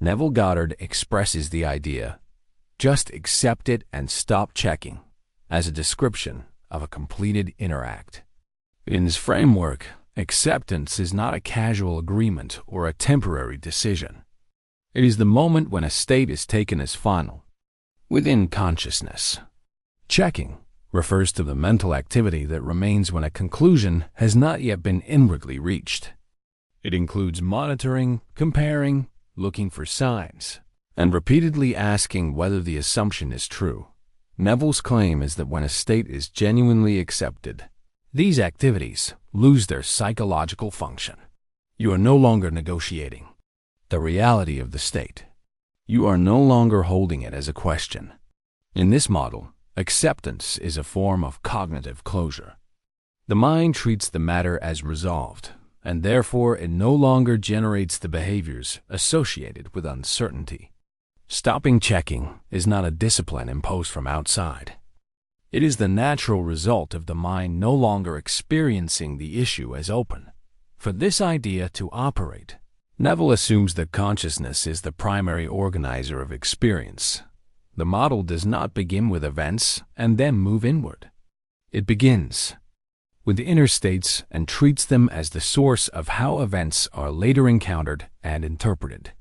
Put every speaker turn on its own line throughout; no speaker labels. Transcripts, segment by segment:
Neville Goddard expresses the idea, "Just accept it and stop checking," as a description of a completed inner act. In his framework, acceptance is not a casual agreement or a temporary decision. It is the moment when a state is taken as final, within consciousness. Checking refers to the mental activity that remains when a conclusion has not yet been inwardly reached. It includes monitoring, comparing, looking for signs, and repeatedly asking whether the assumption is true. Neville's claim is that when a state is genuinely accepted, these activities lose their psychological function. You are no longer negotiating the reality of the state. You are no longer holding it as a question. In this model, acceptance is a form of cognitive closure. The mind treats the matter as resolved, and therefore it no longer generates the behaviors associated with uncertainty. Stopping checking is not a discipline imposed from outside. It is the natural result of the mind no longer experiencing the issue as open. For this idea to operate, Neville assumes that consciousness is the primary organizer of experience. The model does not begin with events and then move inward. It begins with the inner states and treats them as the source of how events are later encountered and interpreted.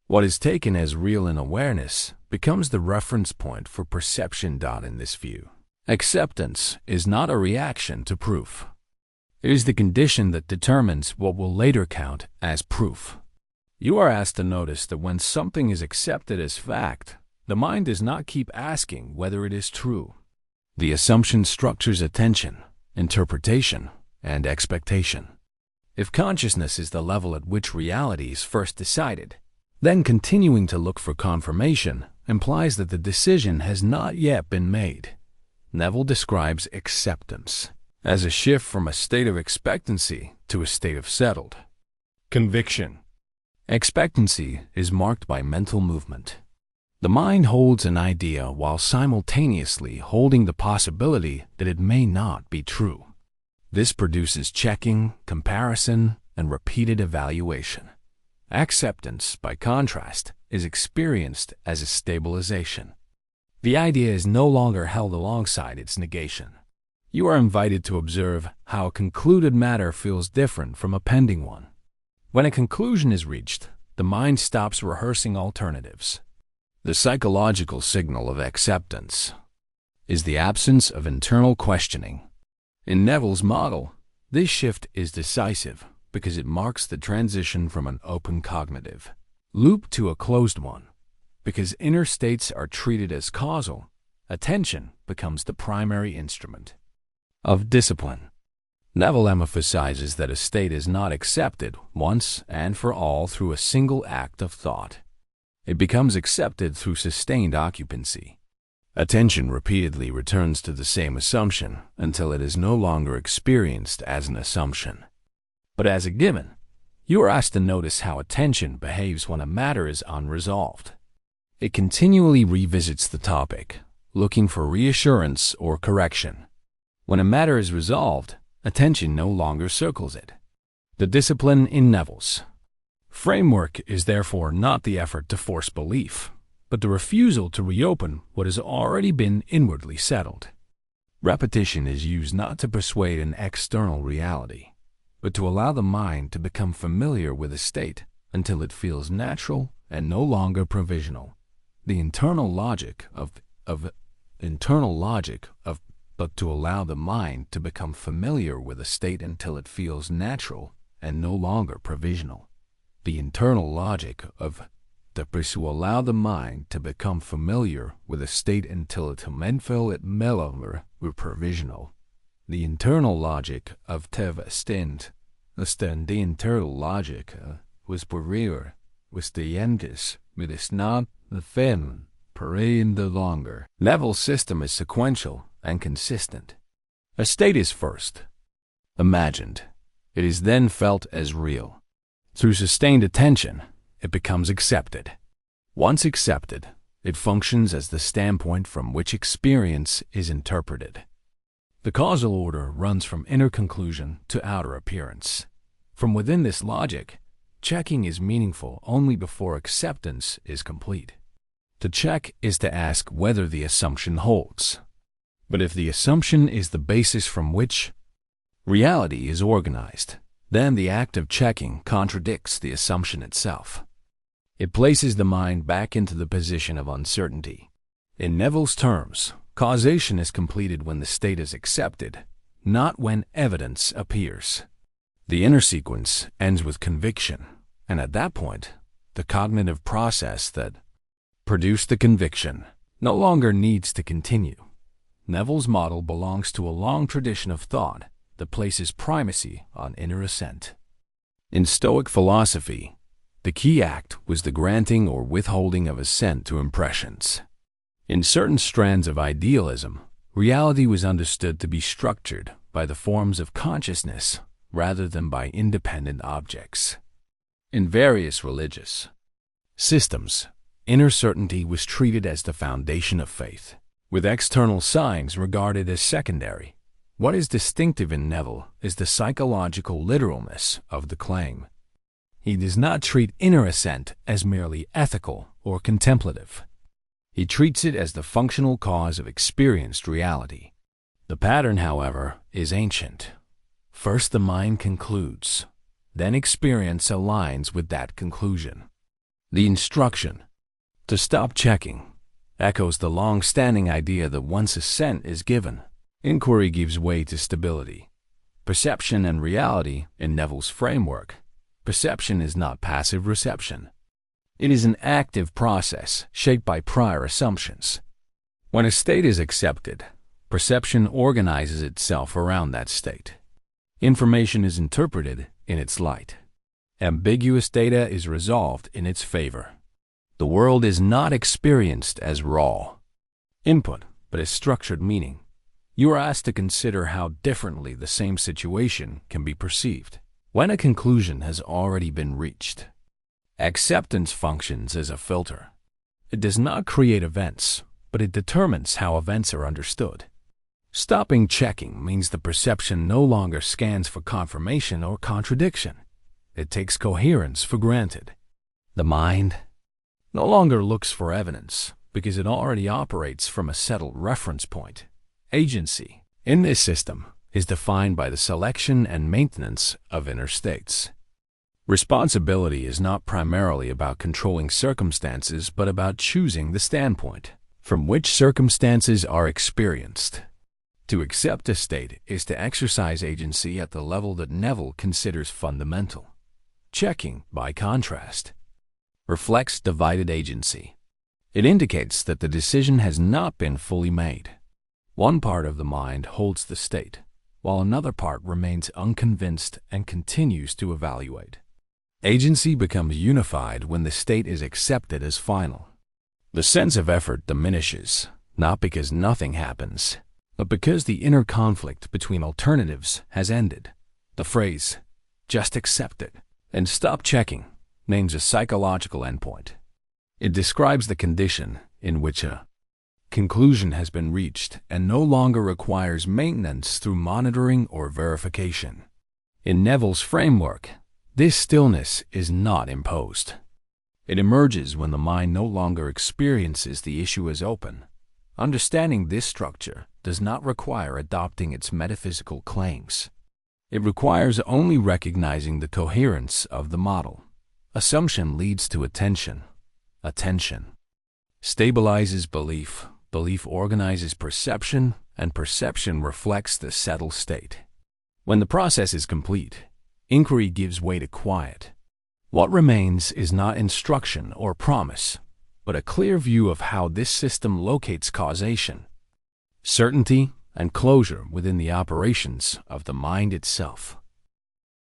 What is taken as real in awareness becomes the reference point for perception. In this view, acceptance is not a reaction to proof. It is the condition that determines what will later count as proof. You are asked to notice that when something is accepted as fact, the mind does not keep asking whether it is true. The assumption structures attention, interpretation, and expectation. If consciousness is the level at which reality is first decided, then continuing to look for confirmation implies that the decision has not yet been made. Neville describes acceptance as a shift from a state of expectancy to a state of settled conviction. Expectancy is marked by mental movement. The mind holds an idea while simultaneously holding the possibility that it may not be true. This produces checking, comparison, and repeated evaluation. Acceptance, by contrast, is experienced as a stabilization. The idea is no longer held alongside its negation. You are invited to observe how a concluded matter feels different from a pending one. When a conclusion is reached, the mind stops rehearsing alternatives. The psychological signal of acceptance is the absence of internal questioning. In Neville's model, this shift is decisive because it marks the transition from an open cognitive loop to a closed one. Because inner states are treated as causal, attention becomes the primary instrument of discipline. Neville emphasizes that a state is not accepted once and for all through a single act of thought. It becomes accepted through sustained occupancy. Attention repeatedly returns to the same assumption until it is no longer experienced as an assumption, but as a given. You are asked to notice how attention behaves when a matter is unresolved. It continually revisits the topic, looking for reassurance or correction. When a matter is resolved, attention no longer circles it. The discipline in Neville's framework is therefore not the effort to force belief, but the refusal to reopen what has already been inwardly settled. Repetition is used not to persuade an external reality, but to allow the mind to become familiar with a state until it feels natural and no longer provisional. The internal logic but to allow the mind to become familiar with a state until it feels natural and no longer provisional. The internal logic of to allow the mind to become familiar with a state until it feel it no longer provisional. The internal logic of the internal logic was barrier was the endless with its not the fem in the longer. Neville's system is sequential and consistent. A state is first imagined. It is then felt as real. Through sustained attention, it becomes accepted. Once accepted, it functions as the standpoint from which experience is interpreted. The causal order runs from inner conclusion to outer appearance. From within this logic, Checking is meaningful only before acceptance is complete. To check is to ask whether the assumption holds. But if the assumption is the basis from which reality is organized, then the act of checking contradicts the assumption itself. It places the mind back into the position of uncertainty. In Neville's terms, causation is completed when the state is accepted, not when evidence appears. The inner sequence ends with conviction, and at that point, the cognitive process that produced the conviction no longer needs to continue. Neville's model belongs to a long tradition of thought that places primacy on inner assent. In Stoic philosophy, the key act was the granting or withholding of assent to impressions. In certain strands of idealism, reality was understood to be structured by the forms of consciousness rather than by independent objects. In various religious systems, inner certainty was treated as the foundation of faith, with external signs regarded as secondary. What is distinctive in Neville is the psychological literalness of the claim. He does not treat inner assent as merely ethical or contemplative. He treats it as the functional cause of experienced reality. The pattern, however, is ancient. First the mind concludes, then experience aligns with that conclusion. The instruction to stop checking echoes the long-standing idea that once assent is given, inquiry gives way to stability. Perception and reality in Neville's framework. Perception is not passive reception. It is an active process shaped by prior assumptions. When a state is accepted, perception organizes itself around that state. Information is interpreted in its light. Ambiguous data is resolved in its favor. The world is not experienced as raw input, but as structured meaning. You are asked to consider how differently the same situation can be perceived when a conclusion has already been reached. Acceptance functions as a filter. It does not create events, but it determines how events are understood. Stopping checking means the perception no longer scans for confirmation or contradiction. It takes coherence for granted. The mind no longer looks for evidence because it already operates from a settled reference point. Agency in this system is defined by the selection and maintenance of inner states. Responsibility is not primarily about controlling circumstances, but about choosing the standpoint from which circumstances are experienced. To accept a state is to exercise agency at the level that Neville considers fundamental. Checking, by contrast, reflects divided agency. It indicates that the decision has not been fully made. One part of the mind holds the state, while another part remains unconvinced and continues to evaluate. Agency becomes unified when the state is accepted as final. The sense of effort diminishes, not because nothing happens, but because the inner conflict between alternatives has ended. The phrase, "just accept it and stop checking," names a psychological endpoint. It describes the condition in which a conclusion has been reached and no longer requires maintenance through monitoring or verification. In Neville's framework, this stillness is not imposed. It emerges when the mind no longer experiences the issue as open. Understanding this structure does not require adopting its metaphysical claims. It requires only recognizing the coherence of the model. Assumption leads to attention. Attention stabilizes belief. Belief organizes perception, and perception reflects the settled state. When the process is complete, inquiry gives way to quiet. What remains is not instruction or promise, but a clear view of how this system locates causation, certainty, and closure within the operations of the mind itself.